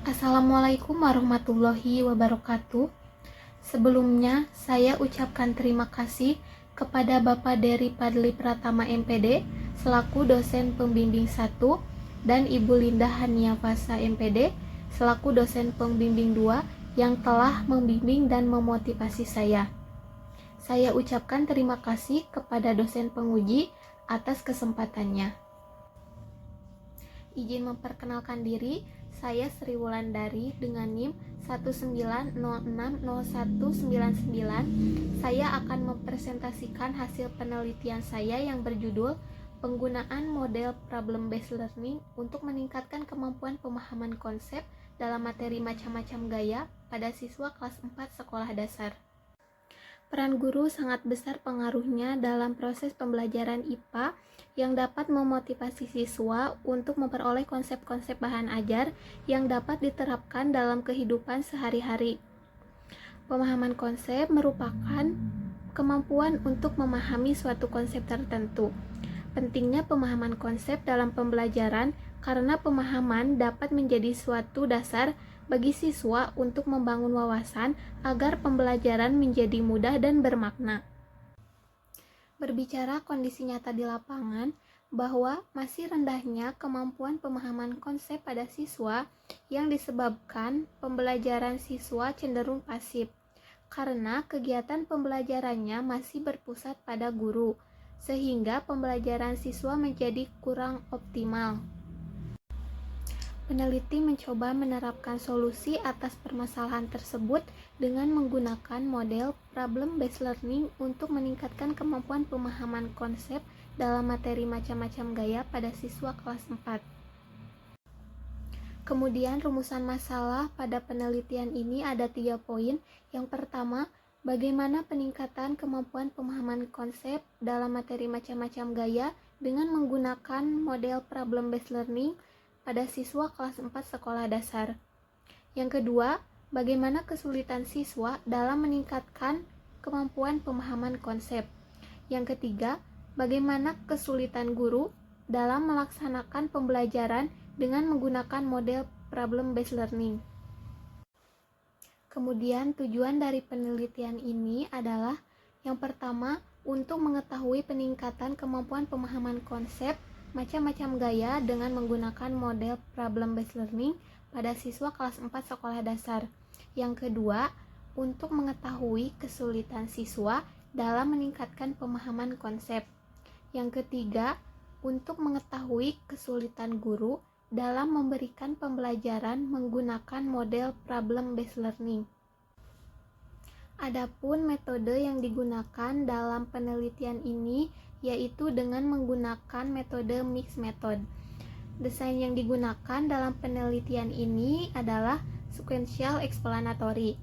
Assalamualaikum warahmatullahi wabarakatuh. Sebelumnya, saya ucapkan terima kasih kepada Bapak Dery Padli Pratama MPD selaku dosen pembimbing 1 dan Ibu Linda Hania Fasa MPD selaku dosen pembimbing 2 yang telah membimbing dan memotivasi saya. Saya ucapkan terima kasih kepada dosen penguji atas kesempatannya. Izin memperkenalkan diri, saya Sri Wulandari dengan NIM 190600199. Saya akan mempresentasikan hasil penelitian saya yang berjudul Penggunaan Model Problem Based Learning untuk meningkatkan kemampuan pemahaman konsep dalam materi macam-macam gaya pada siswa kelas 4 sekolah dasar. Peran guru sangat besar pengaruhnya dalam proses pembelajaran IPA yang dapat memotivasi siswa untuk memperoleh konsep-konsep bahan ajar yang dapat diterapkan dalam kehidupan sehari-hari. Pemahaman konsep merupakan kemampuan untuk memahami suatu konsep tertentu. Pentingnya pemahaman konsep dalam pembelajaran karena pemahaman dapat menjadi suatu dasar bagi siswa untuk membangun wawasan agar pembelajaran menjadi mudah dan bermakna. Berbicara kondisi nyata di lapangan, bahwa masih rendahnya kemampuan pemahaman konsep pada siswa yang disebabkan pembelajaran siswa cenderung pasif, karena kegiatan pembelajarannya masih berpusat pada guru, sehingga pembelajaran siswa menjadi kurang optimal. Peneliti mencoba menerapkan solusi atas permasalahan tersebut dengan menggunakan model problem-based learning untuk meningkatkan kemampuan pemahaman konsep dalam materi macam-macam gaya pada siswa kelas 4. Kemudian rumusan masalah pada penelitian ini ada 3 poin. Yang pertama, bagaimana peningkatan kemampuan pemahaman konsep dalam materi macam-macam gaya dengan menggunakan model problem-based learning pada siswa kelas 4 sekolah dasar. Yang kedua, bagaimana kesulitan siswa dalam meningkatkan kemampuan pemahaman konsep. Yang ketiga, bagaimana kesulitan guru dalam melaksanakan pembelajaran dengan menggunakan model problem-based learning. Kemudian tujuan dari penelitian ini adalah yang pertama, untuk mengetahui peningkatan kemampuan pemahaman konsep macam-macam gaya dengan menggunakan model problem-based learning pada siswa kelas 4 sekolah dasar. Yang kedua, untuk mengetahui kesulitan siswa dalam meningkatkan pemahaman konsep. Yang ketiga, untuk mengetahui kesulitan guru dalam memberikan pembelajaran menggunakan model problem-based learning. Adapun metode yang digunakan dalam penelitian ini yaitu dengan menggunakan metode mixed method. Desain yang digunakan dalam penelitian ini adalah sequential explanatory.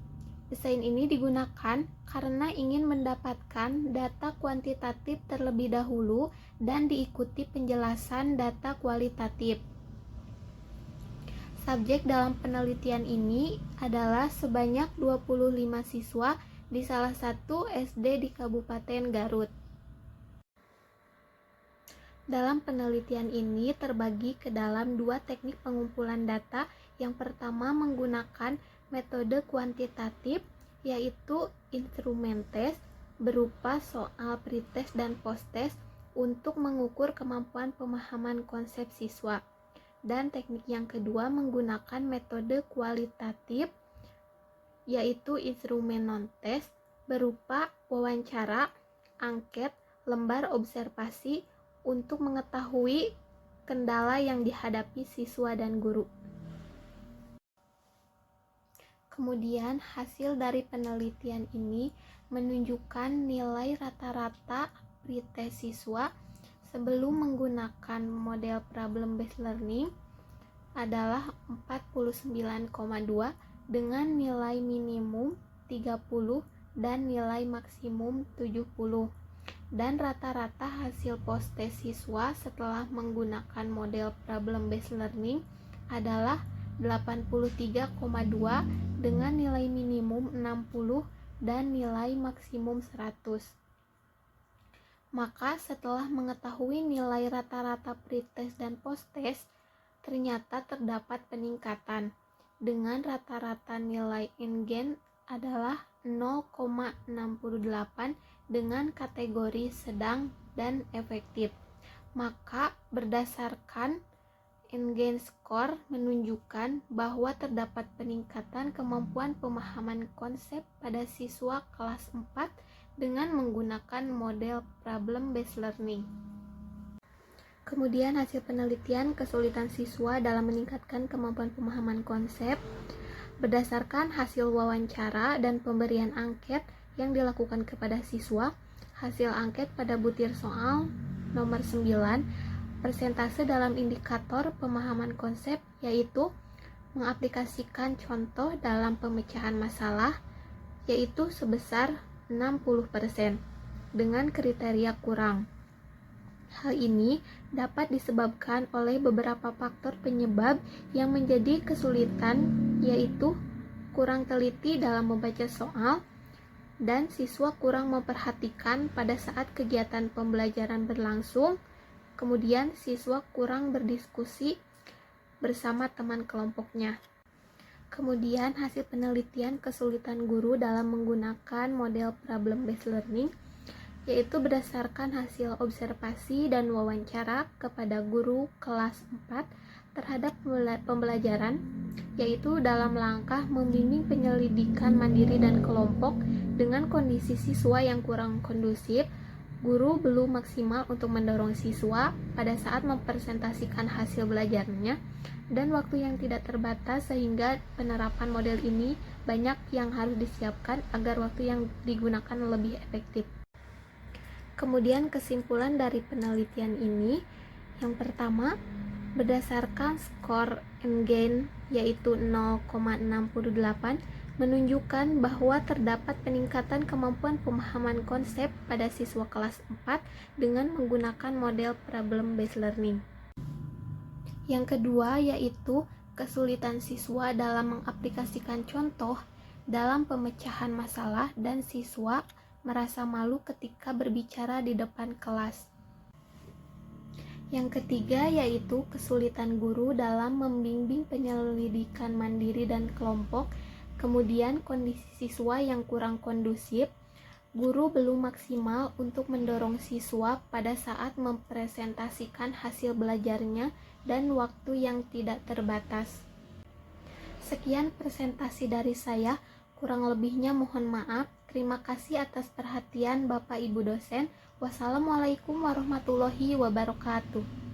Desain ini digunakan karena ingin mendapatkan data kuantitatif terlebih dahulu dan diikuti penjelasan data kualitatif. Subjek dalam penelitian ini adalah sebanyak 25 siswa di salah satu SD di Kabupaten Garut. Dalam penelitian ini terbagi ke dalam 2 teknik pengumpulan data. Yang pertama menggunakan metode kuantitatif, yaitu instrumen test berupa soal pretest dan posttest untuk mengukur kemampuan pemahaman konsep siswa. Dan teknik yang kedua menggunakan metode kualitatif, yaitu instrumen non-test berupa wawancara, angket, lembar observasi untuk mengetahui kendala yang dihadapi siswa dan guru. Kemudian hasil dari penelitian ini menunjukkan nilai rata-rata pretest siswa sebelum menggunakan model problem-based learning adalah 49,2 dengan nilai minimum 30 dan nilai maksimum 70. Dan rata-rata hasil post-test siswa setelah menggunakan model problem-based learning adalah 83,2 dengan nilai minimum 60 dan nilai maksimum 100. Maka setelah mengetahui nilai rata-rata pretest dan posttest, ternyata terdapat peningkatan, dengan rata-rata nilai NGEN adalah 0,68 dengan kategori sedang dan efektif. Maka berdasarkan NGEN score menunjukkan bahwa terdapat peningkatan kemampuan pemahaman konsep pada siswa kelas 4 dengan menggunakan model problem based learning. Kemudian hasil penelitian kesulitan siswa dalam meningkatkan kemampuan pemahaman konsep berdasarkan hasil wawancara dan pemberian angket yang dilakukan kepada siswa. Hasil angket pada butir soal nomor 9, persentase dalam indikator pemahaman konsep yaitu mengaplikasikan contoh dalam pemecahan masalah yaitu sebesar 60% dengan kriteria kurang. Hal ini dapat disebabkan oleh beberapa faktor penyebab yang menjadi kesulitan, yaitu kurang teliti dalam membaca soal dan siswa kurang memperhatikan pada saat kegiatan pembelajaran berlangsung. Kemudian siswa kurang berdiskusi bersama teman kelompoknya. Kemudian hasil penelitian kesulitan guru dalam menggunakan model problem based learning yaitu berdasarkan hasil observasi dan wawancara kepada guru kelas 4 terhadap pembelajaran, yaitu dalam langkah membimbing penyelidikan mandiri dan kelompok dengan kondisi siswa yang kurang kondusif. Guru belum maksimal untuk mendorong siswa pada saat mempresentasikan hasil belajarnya dan waktu yang tidak terbatas, sehingga penerapan model ini banyak yang harus disiapkan agar waktu yang digunakan lebih efektif. Kemudian kesimpulan dari penelitian ini, yang pertama, berdasarkan skor NGEN yaitu 0,68 menunjukkan bahwa terdapat peningkatan kemampuan pemahaman konsep pada siswa kelas 4 dengan menggunakan model problem based learning. Yang kedua yaitu kesulitan siswa dalam mengaplikasikan contoh dalam pemecahan masalah dan siswa merasa malu ketika berbicara di depan kelas. Yang ketiga yaitu kesulitan guru dalam membimbing penyelidikan mandiri dan kelompok. Kemudian kondisi siswa yang kurang kondusif, guru belum maksimal untuk mendorong siswa pada saat mempresentasikan hasil belajarnya dan waktu yang tidak terbatas. Sekian presentasi dari saya, kurang lebihnya mohon maaf. Terima kasih atas perhatian Bapak Ibu dosen. Wassalamualaikum warahmatullahi wabarakatuh.